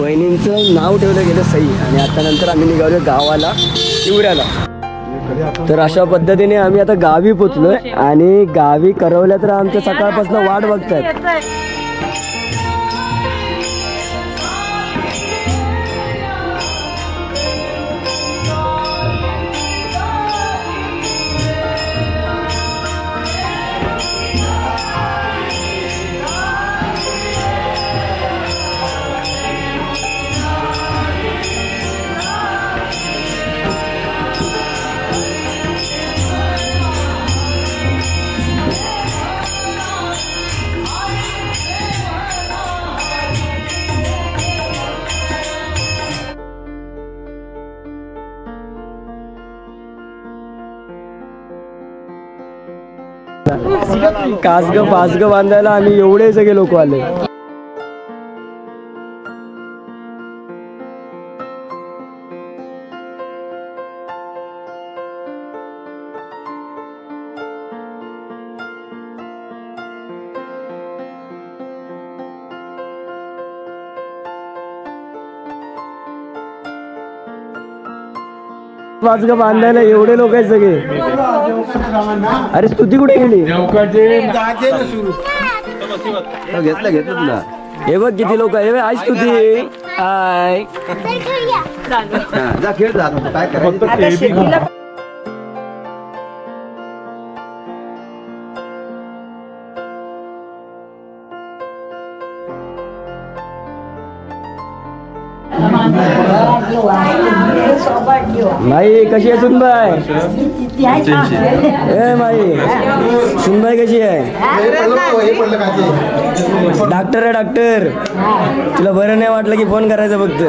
वहिनींचं नाव ठेवलं गेलं सई आणि आता नंतर आम्ही निघालो गावाला तिवऱ्याला. तर अशा पद्धतीने आम्ही आता गावी पोचलोय आणि गावी करवल्या तर आमच्या सकाळपासून वाट बघतात. कासग पासग बांधायला आम्ही एवढे सगळे लोक आले. पासग बांधायला एवढे लोक आहेत सगळे. अरे स्तुती कुठे गेली? घेतलं घेतलं तुला. हे बघ किती लोक आहे. आज स्तुती हाय जा खेळ जा. काय करायचं? माई कशी आहे सुनबाई? ए माई सुनबाई कशी आहे? डॉक्टर आहे डॉक्टर. तुला बरं नाही वाटलं की फोन करायचा फक्त.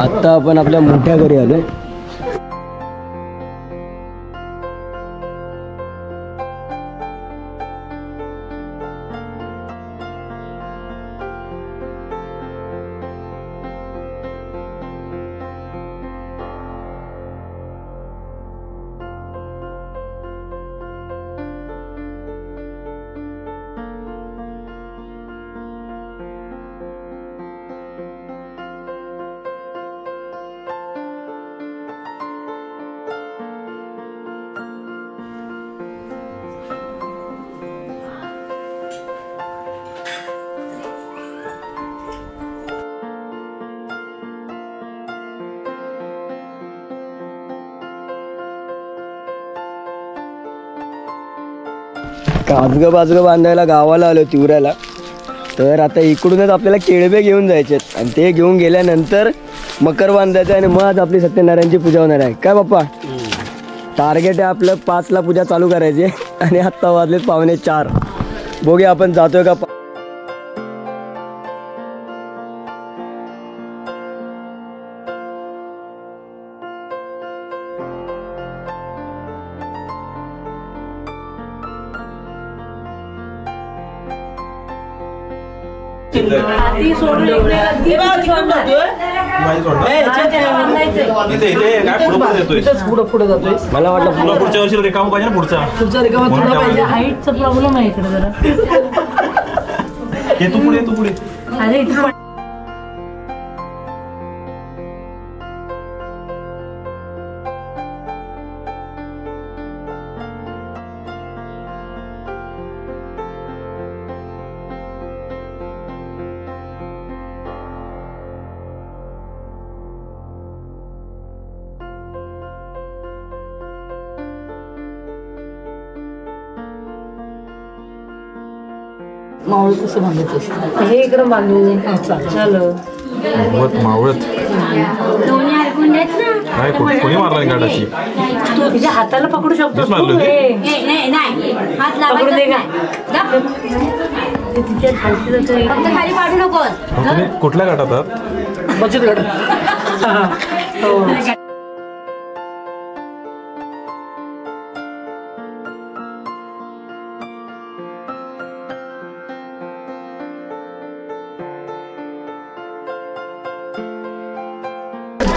आता आपण आपल्या मोठ्या घरी आलोय. काजग बाजग बांधायला गावाला आलो तिवऱ्याला. तर आता इकडूनच आपल्याला केळबे घेऊन जायचे आणि ते घेऊन गेल्यानंतर मकर बांधायचं आणि मग आज आपली सत्यनारायणची पूजा होणार आहे. काय बाप्पा? टार्गेट आहे आपलं 5 ला पूजा चालू करायची आणि आत्ता वाजलेत 3:45. बघूया आपण जातोय का. मला वाटलं पुढच्या वर्षी रिकाम पाहिजे ना. पुढचा रिकामा पाहिजे. हाईटचा प्रॉब्लेम आहे इकडे जरा. तू पुढे अरे मावळ कसं बांधायचं असतं हे इकडं बांधून झालं. मावळत दोन्ही अडकून देत ना. कोणी मारला गाडाची? तुझ्या हाताला पकडू शकतो. हात लावून दे का खाली पाडू नकोस. कुठल्या गाठात? बचत गटात.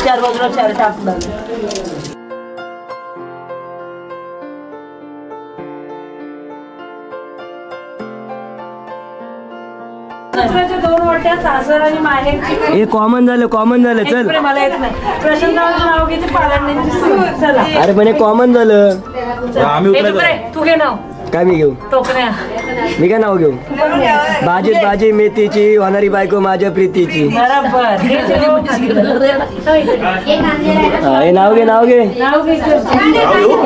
चार बाजूला 4 टाकतात. 2 वाट्या सासर आणि माहेर. हे कॉमन झालं चल. मला येत नाही. प्रशांतरावांचं नाव घेते पालंड्यांची. चला. अरे पण हे कॉमन झालं. तू घे नाव. काय मी घेऊ? टोकण्या. मी काय नाव घेऊ? भाजी मेथीची होणारी बायको माझ्या प्रीतीची. बरोबर. हे नाव घे. नाव घे.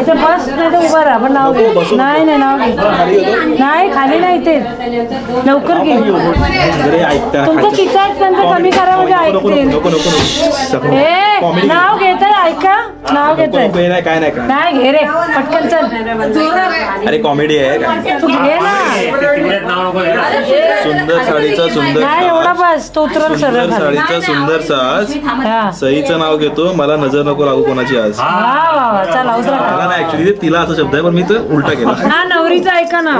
बस नाही तर उभा राहा पण नाव घे. नाही नाव घे. नाही खाली नाही ते लवकर घे. तुमचं किती आहेत त्यांचं कमी करा म्हणजे ऐकते. हे नाव घेत ऐका. नाव घेत नाही घे रे पटकन चल. अरे कॉमेडी आहे काय? तू घे ना. सुंदर साडीचा सुंदर नाही एवढा बस तो उतरल सरळ. साडीचा सुंदर साज. सईचं नाव घेतो. मला नजर नको लागू कोणाची आज. चला उतरा. मला नाही ऍक्च्युली तिला असा शब्द आहे पण मी तर उलटा केला. हा नवरीचा ऐका ना.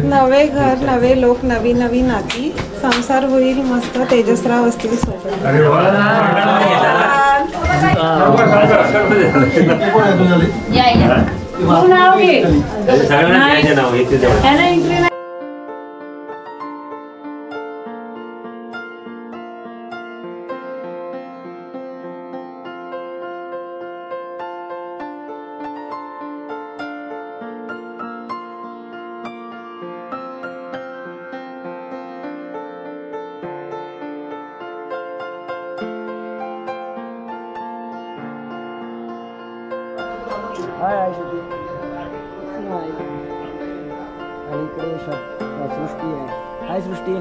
नवे घर नवे लोक नवी नवी नाती संसार होईल मस्त तेजसराव असतील सोबत. तू नाव घे. आणि इकडे सृष्टी आहे. हाय सृष्टी.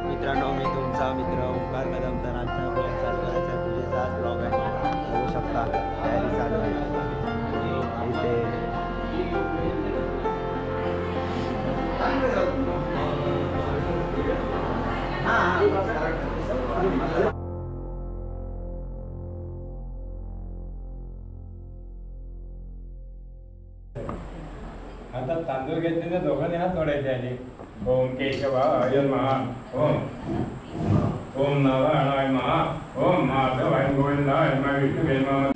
मित्रांनो मी तुमचा मित्र ओंकार कदम. तर आजचा ब्लॉग चालू करायचा आहे. पूजेचा आज ब्लॉग आहे. बघू शकता तयारी चालू आहे इथे. आता तांदूळ घेतले दोघांनी हात जोडायचे आधी. ओम केशवाय नमः. ओम नारायणाय नमः. ओम माधवाय गोविंदाय नमः. विष्णुवे नमः.